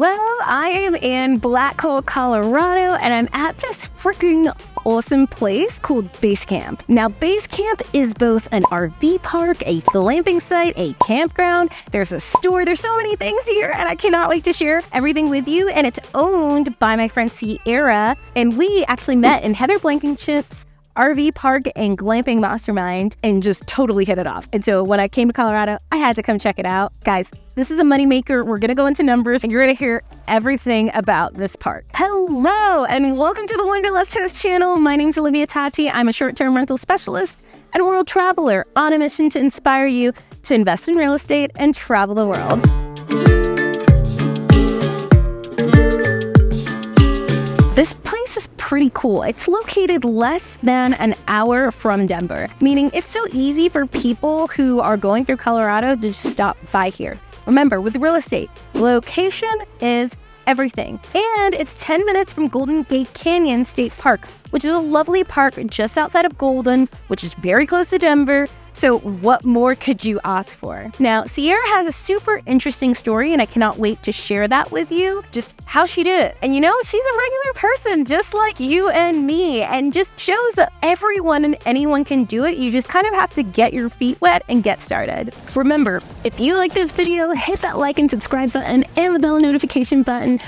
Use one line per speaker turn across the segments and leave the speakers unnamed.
I am in Black Hole, Colorado, and I'm at this freaking awesome place called Basecamp. Now, Basecamp is both an RV park, a glamping site, a campground. There's a store. There's so many things here, and I cannot wait to share everything with you. And it's owned by my friend Ciara, and we actually met in Heather Blankenship's RV park and glamping mastermind and just totally hit it off. And so when I came to Colorado, I had to come check it out. Guys, this is a moneymaker. We're going to go into numbers and you're going to hear everything about this park. Hello, and welcome to the Wanderlust Host channel. My name's Olivia Tati. I'm a short-term rental specialist and world traveler on a mission to inspire you to invest in real estate and travel the world. This place is pretty cool. It's located less than an hour from Denver, meaning it's so easy for people who are going through Colorado to just stop by here. Remember, with real estate, location is everything. And it's 10 minutes from Golden Gate Canyon State Park, which is a lovely park just outside of Golden, which is very close to Denver. So what more could you ask for? Now, Ciara has a super interesting story, and I cannot wait to share that with you, just how she did it. And you know, she's a regular person, just like you and me, and just shows that everyone and anyone can do it. You just kind of have to get your feet wet and get started. Remember, if you like this video, hit that like and subscribe button and the bell notification button.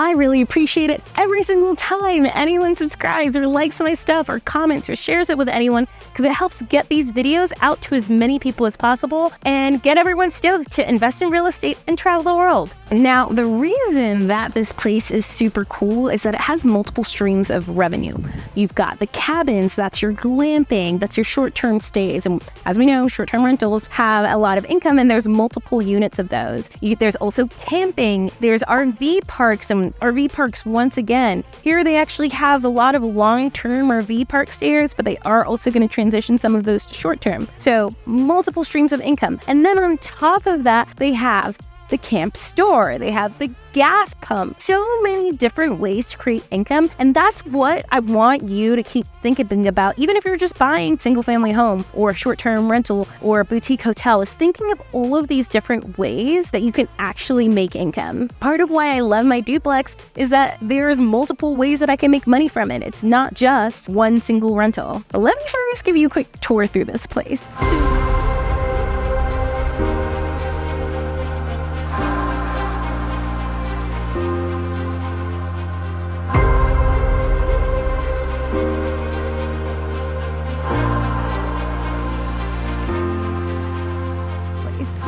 I really appreciate it every single time anyone subscribes or likes my stuff or comments or shares it with anyone, because it helps get these videos out to as many people as possible and get everyone stoked to invest in real estate and travel the world. Now, the reason that this place is super cool is that it has multiple streams of revenue. You've got the cabins, that's your glamping, that's your short-term stays. And as we know, short-term rentals have a lot of income and there's multiple units of those. There's also camping, there's RV parks, and RV parks, once again, here they actually have a lot of long-term RV park stayers, but they are also going to transition some of those to short-term. So multiple streams of income. And then on top of that, they have the camp store, they have the gas pump, so many different ways to create income. And that's what I want you to keep thinking about, even if you're just buying single family home or a short-term rental or a boutique hotel, is thinking of all of these different ways that you can actually make income. Part of why I love my duplex is that there's multiple ways that I can make money from it. It's not just one single rental. But let me first give you a quick tour through this place.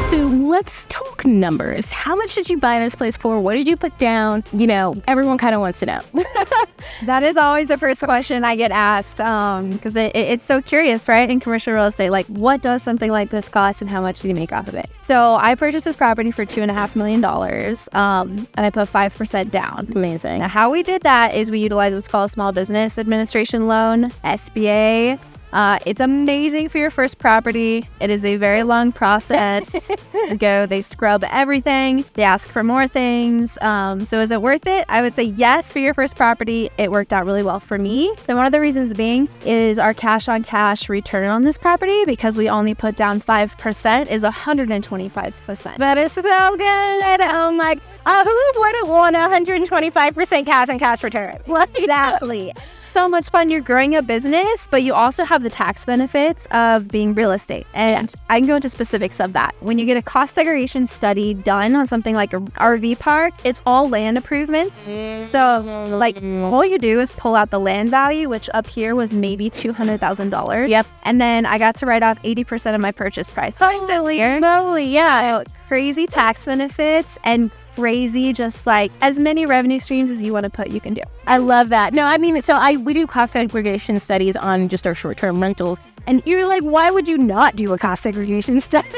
So let's talk numbers. How much did you buy this place for? What did you put down? You know, everyone kind of wants to know.
That is always the first question I get asked, because it's so curious, right? In commercial real estate, like, what does something like this cost and how much do you make off of it? So I purchased this property for $2.5 million, and I put 5% down.
Amazing.
Now, how we did that is we utilized what's called a Small Business Administration loan, SBA. It's amazing for your first property. It is a very long process. They scrub everything. They ask for more things. So is it worth it? I would say yes for your first property. It worked out really well for me. And one of the reasons being is our cash on cash return on this property, because we only put down 5%, is 125%.
That is so good. Oh my, who wouldn't want 125% cash on cash return?
Exactly. So much fun. You're growing a business, but you also have the tax benefits of being real estate. And I can go into specifics of that. When you get a cost segregation study done on something like an RV park, it's all land improvements. So like all you do is pull out the land value, which up here was maybe $200,000.
Yep.
And then I got to write off 80% of my purchase price.
Holy moly, yeah.
So crazy tax benefits and crazy, just like as many revenue streams as you want to put, you can do.
I love that. No, I mean, so we do cost segregation studies on just our short-term rentals. And you're like, why would you not do a cost segregation study?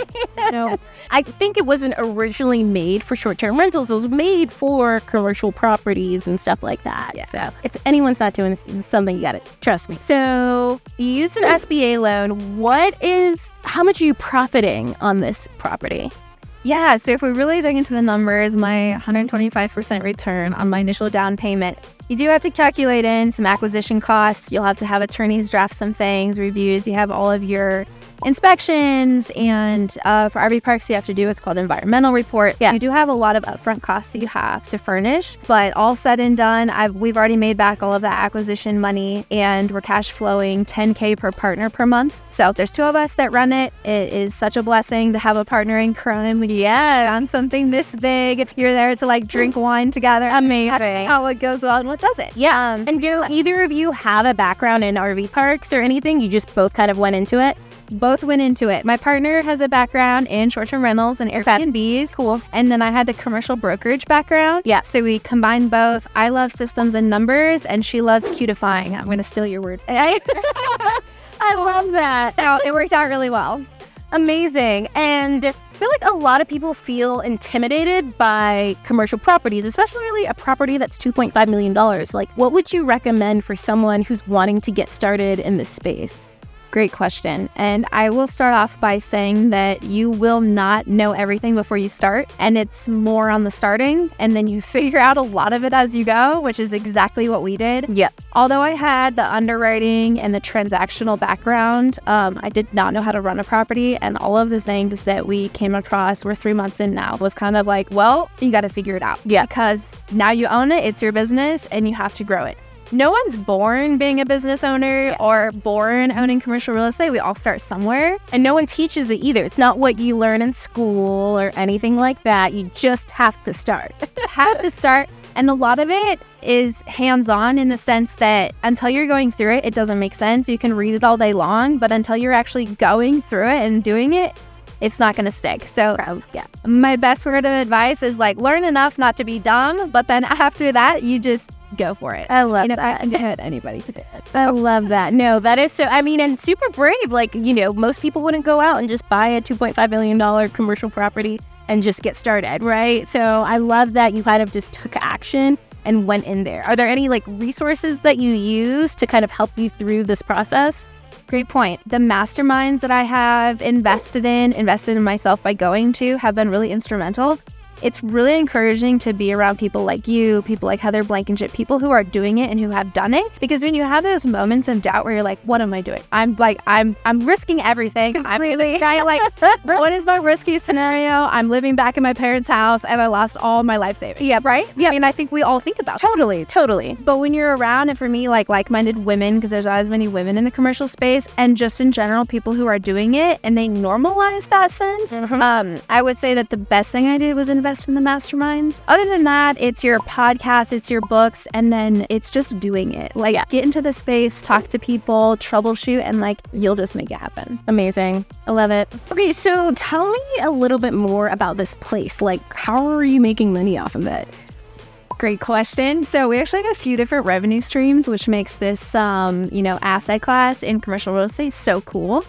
No.
I think it wasn't originally made for short-term rentals. It was made for commercial properties and stuff like that.
Yeah.
So if anyone's not doing this, it's something you got to trust me. So you used an SBA loan. How much are you profiting on this property?
Yeah, so if we really dig into the numbers, my 125% return on my initial down payment, you do have to calculate in some acquisition costs. You'll have to have attorneys draft some things, reviews. You have all of your inspections, and for RV parks, you have to do what's called environmental report.
Yeah.
You do have a lot of upfront costs that you have to furnish, but all said and done, we've already made back all of that acquisition money, and we're cash flowing $10K per partner per month. So there's 2 of us that run it. It is such a blessing to have a partner in crime. On something this big, you're there to like drink wine together.
Amazing.
How it goes well and what doesn't.
Yeah. And do either of you have a background in RV parks or anything? You just both kind of went into it?
Both went into it. My partner has a background in short-term rentals and Airbnbs.
Cool.
And then I had the commercial brokerage background.
Yeah.
So we combined both. I love systems and numbers, and she loves cutifying. I'm going to steal your word.
I love that.
So it worked out really well.
Amazing. And I feel like a lot of people feel intimidated by commercial properties, especially a property that's $2.5 million. Like, what would you recommend for someone who's wanting to get started in this space?
Great question. And I will start off by saying that you will not know everything before you start. And it's more on the starting. And then you figure out a lot of it as you go, which is exactly what we did.
Yep.
Although I had the underwriting and the transactional background, I did not know how to run a property. And all of the things that we came across, we're 3 months in now, was kind of like, well, you got to figure it out.
Yeah.
Because now you own it, it's your business, and you have to grow it. No one's born being a business owner or born owning commercial real estate. We all start somewhere.
And no one teaches it either. It's not what you learn in school or anything like that. You just have to start.
And a lot of it is hands-on in the sense that until you're going through it, it doesn't make sense. You can read it all day long, but until you're actually going through it and doing it, it's not going to stick. So my best word of advice is like learn enough not to be dumb, but then after that, you just go for it.
I love that.
I had anybody could do it.
I love that. No, that is so, and super brave. Like, most people wouldn't go out and just buy a $2.5 million commercial property and just get started, right? So I love that you kind of just took action and went in there. Are there any resources that you use to kind of help you through this process?
Great point. The masterminds that I have invested in myself by going to have been really instrumental. It's really encouraging to be around people like you, people like Heather Blankenship, people who are doing it and who have done it. Because when you have those moments of doubt where you're like, what am I doing? I'm risking everything. I'm really trying what is my risky scenario? I'm living back in my parents' house and I lost all my life savings.
Yeah, right?
Yeah. I think we all think about that.
Totally.
But when you're around, and for me, like-minded women, because there's not as many women in the commercial space, and just in general, people who are doing it and they normalize that sense, I would say that the best thing I did was invest in the masterminds. Other than that, it's your podcast, it's your books, and then it's just doing it. Get into the space, talk to people, troubleshoot, and you'll just make it happen.
Amazing. I love it. Okay, so tell me a little bit more about this place. How are you making money off of it?
Great question. So we actually have a few different revenue streams, which makes this, asset class in commercial real estate so cool.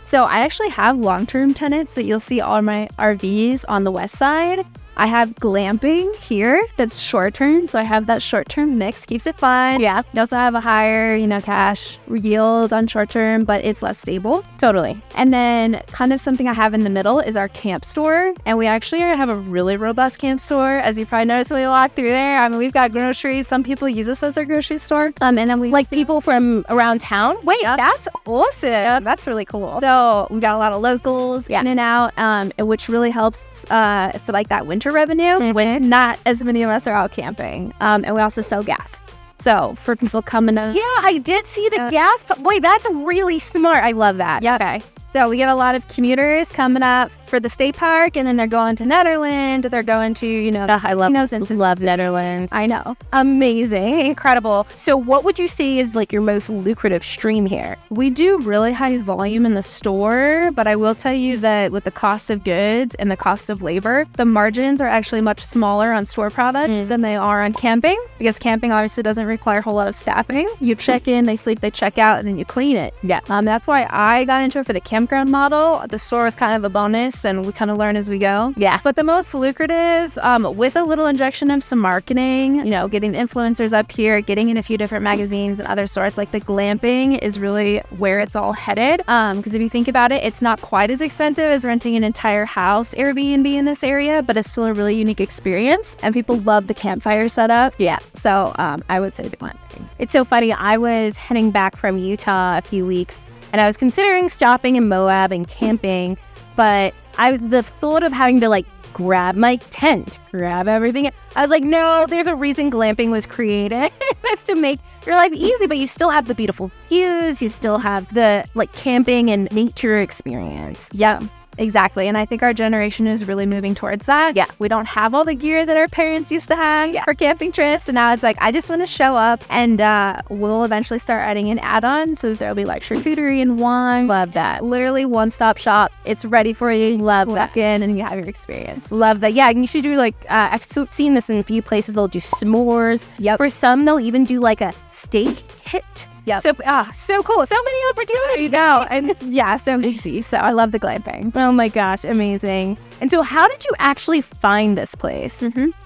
So I actually have long-term tenants that you'll see all my RVs on the west side. I have glamping here that's short-term. So I have that short-term mix, keeps it fun.
Yeah.
I also have a higher, cash yield on short-term, but it's less stable.
Totally.
And then kind of something I have in the middle is our camp store. And we actually have a really robust camp store. As you probably noticed when we walk through there, we've got groceries. Some people use us as their grocery store. And then we
people from around town. Wait,
Yep.
That's awesome. Yep. That's really cool.
So we've got a lot of locals in and out, which really helps for that winter revenue when not as many of us are out camping. And we also sell gas. So for people coming to...
Yeah, I did see the gas. Boy, that's really smart. I love that.
Yeah.
Okay.
So we get a lot of commuters coming up for the state park, and then they're going to Netherland, they're going to,
I love Netherland.
I know.
Amazing. Incredible. So what would you say is your most lucrative stream here?
We do really high volume in the store, but I will tell you that with the cost of goods and the cost of labor, the margins are actually much smaller on store products than they are on camping, because camping obviously doesn't require a whole lot of staffing. You check in, they sleep, they check out, and then you clean it.
Yeah.
That's why I got into it for the campground model. The store was kind of a bonus, and we kind of learn as we go.
Yeah.
But the most lucrative, with a little injection of some marketing, getting the influencers up here, getting in a few different magazines and other sorts, the glamping is really where it's all headed. Because if you think about it, it's not quite as expensive as renting an entire house Airbnb in this area, but it's still a really unique experience, and people love the campfire setup.
Yeah.
So I would say the glamping.
It's so funny. I was heading back from Utah a few weeks and I was considering stopping in Moab and camping, but the thought of having to like grab my tent, grab everything, I was like, no, there's a reason glamping was created. That's to make your life easy, but you still have the beautiful views, you still have the like camping and nature experience.
Yeah. Exactly. And I think our generation is really moving towards that.
Yeah.
We don't have all the gear that our parents used to have for camping trips. And now it's like, I just want to show up, and we'll eventually start adding in add-ons. So there'll be like charcuterie and wine.
Love that.
Literally one-stop shop. It's ready for you.
Love
that.
Walk
in and you have your experience.
Love that. Yeah. And you should do like, I've seen this in a few places. They'll do s'mores.
Yep.
For some, they'll even do like a steak hit.
Yep.
So cool. So many opportunities.
No, and yeah, so easy. So I love the glamping.
Oh my gosh, amazing. And so how did you actually find this place?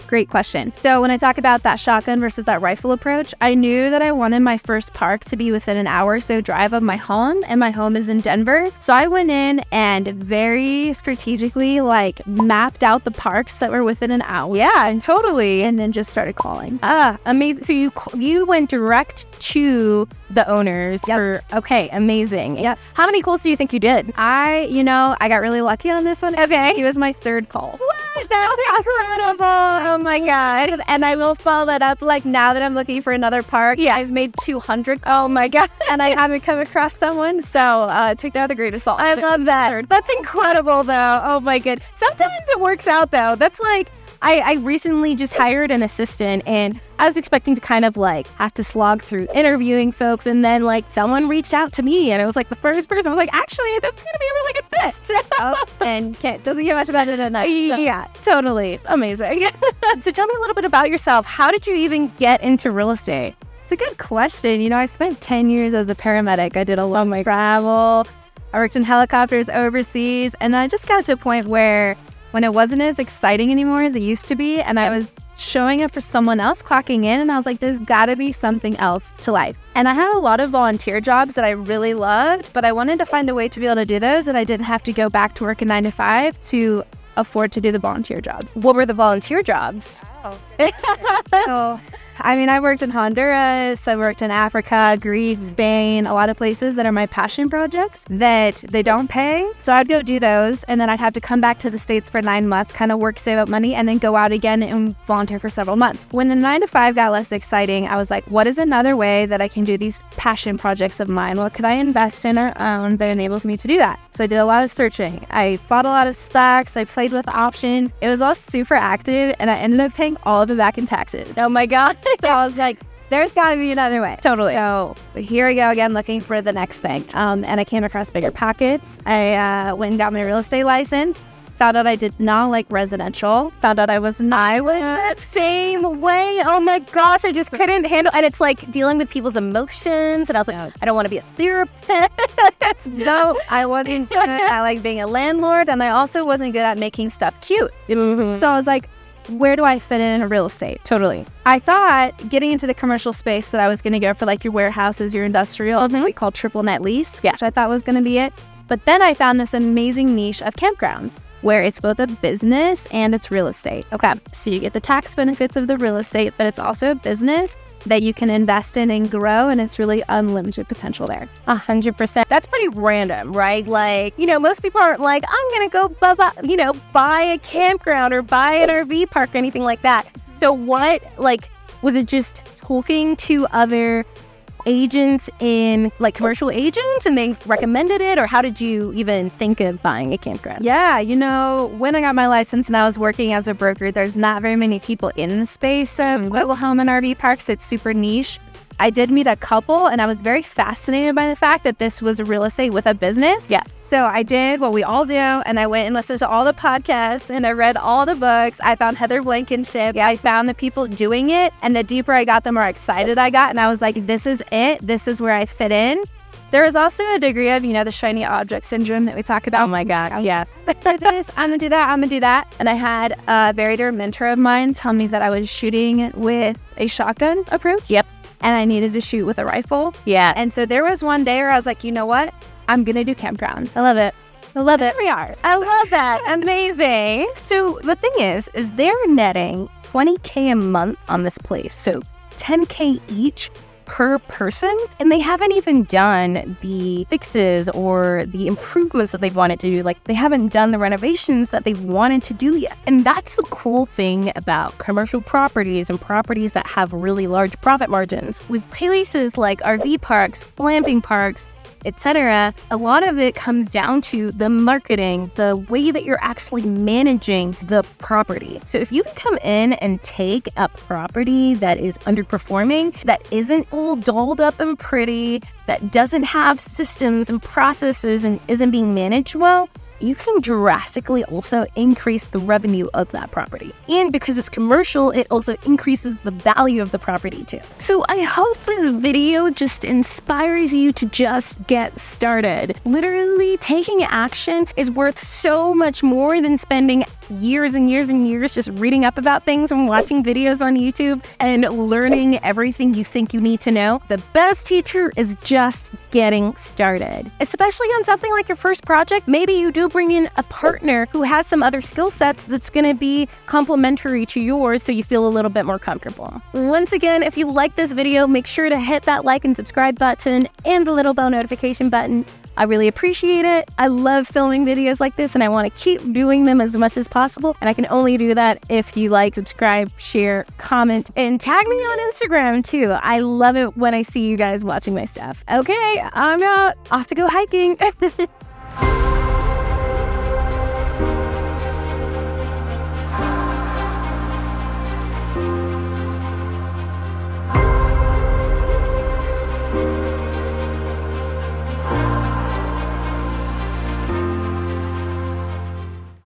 Great question. So when I talk about that shotgun versus that rifle approach, I knew that I wanted my first park to be within an hour or so drive of my home, and my home is in Denver. So I went in and very strategically like mapped out the parks that were within an hour.
Yeah, and totally.
And then just started calling.
Amazing. So you went direct to the owners.
Yep.
Okay, amazing.
Yep.
How many calls do you think you did?
I got really lucky on this one.
Okay.
He was my third call.
What? That's incredible. Oh my God.
And I will follow that up. Like now that I'm looking for another park, I've made 200.
Oh my God.
And I haven't come across someone. So take that with a grain of salt.
I love that. That's incredible though. Oh my God. Sometimes it works out though. That's like, I recently just hired an assistant, and I was expecting to kind of like have to slog through interviewing folks, and then like someone reached out to me, and it was like the first person. I was like, actually, this is going to be a really good fit.
And doesn't get much better than that. So.
Yeah, totally. Amazing. So tell me a little bit about yourself. How did you even get into real estate?
It's a good question. You know, I spent 10 years as a paramedic. I did a lot of travel. I worked in helicopters overseas, and I just got to a point where when it wasn't as exciting anymore as it used to be, and I was showing up for someone else, clocking in, and I was like, there's gotta be something else to life. And I had a lot of volunteer jobs that I really loved, but I wanted to find a way to be able to do those, and I didn't have to go back to work a 9 to 5 to afford to do the volunteer jobs.
What were the volunteer jobs?
So, I mean, I worked in Honduras, I worked in Africa, Greece, Spain, a lot of places that are my passion projects that they don't pay. So I'd go do those, and then I'd have to come back to the States for 9 months, kind of work, save up money, and then go out again and volunteer for several months. When the 9 to 5 got less exciting, I was like, what is another way that I can do these passion projects of mine? What could I invest in or own that enables me to do that? So I did a lot of searching. I bought a lot of stocks. I played with options. It was all super active, and I ended up paying all of it back in taxes.
Oh my God.
So I was like, there's got to be another way.
Totally.
So here we go again, looking for the next thing. And I came across Bigger Pockets. I went and got my real estate license. Found out I did not like residential. Found out I was not.
I was the same way. Oh my gosh, I just couldn't handle. And it's like dealing with people's emotions. And I was like, I don't want to be a therapist.
No, I wasn't good at like being a landlord, and I also wasn't good at making stuff cute.
Mm-hmm.
So I was like, where do I fit in real estate?
Totally.
I thought getting into the commercial space that I was going to go for like your warehouses, your industrial, we call triple net lease, which I thought was going to be it. But then I found this amazing niche of campgrounds where it's both a business and it's real estate. Okay. So you get the tax benefits of the real estate, but it's also a business that you can invest in and grow, and it's really unlimited potential there.
100%. That's pretty random, right? Like, you know, most people aren't like, I'm going to go, buy a campground or buy an RV park or anything like that. So what, like, was it just talking to other agents in, like, commercial agents, and they recommended it? Or how did you even think of buying a campground?
Yeah, you know, when I got my license and I was working as a broker, there's not very many people in the space of mobile home and RV parks. It's super niche. I did meet a couple, and I was very fascinated by the fact that this was real estate with a business.
Yeah.
So I did what we all do, and I went and listened to all the podcasts, and I read all the books. I found Heather Blankenship. I found the people doing it, and the deeper I got, the more excited I got, and I was like, this is it. This is where I fit in. There is also a degree of, the shiny object syndrome that we talk about.
Oh my God, yes.
I'm gonna do that, I'm gonna do that. And I had a very dear mentor of mine tell me that I was shooting with a shotgun approach.
Yep.
And I needed to shoot with a rifle.
Yeah.
And so there was one day where I was like, you know what? I'm going to do campgrounds.
I love it. I love it.
Here we are.
I love that. Amazing. So the thing is they're netting $20K a month on this place. So $10K each per person, and they haven't even done the fixes or the improvements that they've wanted to do. Like, they haven't done the renovations that they wanted to do yet. And that's the cool thing about commercial properties and properties that have really large profit margins. With places like RV parks, glamping parks, etc., a lot of it comes down to the marketing, the way that you're actually managing the property. So if you can come in and take a property that is underperforming, that isn't all dolled up and pretty, that doesn't have systems and processes and isn't being managed well, you can drastically also increase the revenue of that property. And because it's commercial, it also increases the value of the property too. So I hope this video just inspires you to just get started. Literally, taking action is worth so much more than spending years and years and years just reading up about things and watching videos on YouTube and learning everything you think you need to know. The best teacher is just getting started, especially on something like your first project. Maybe you do bring in a partner who has some other skill sets that's going to be complementary to yours, so you feel a little bit more comfortable. Once again, if you like this video, make sure to hit that like and subscribe button and the little bell notification button. I really appreciate it. I love filming videos like this, and I want to keep doing them as much as possible. And I can only do that if you like, subscribe, share, comment, and tag me on Instagram too. I love it when I see you guys watching my stuff. Okay, I'm out. Off to go hiking.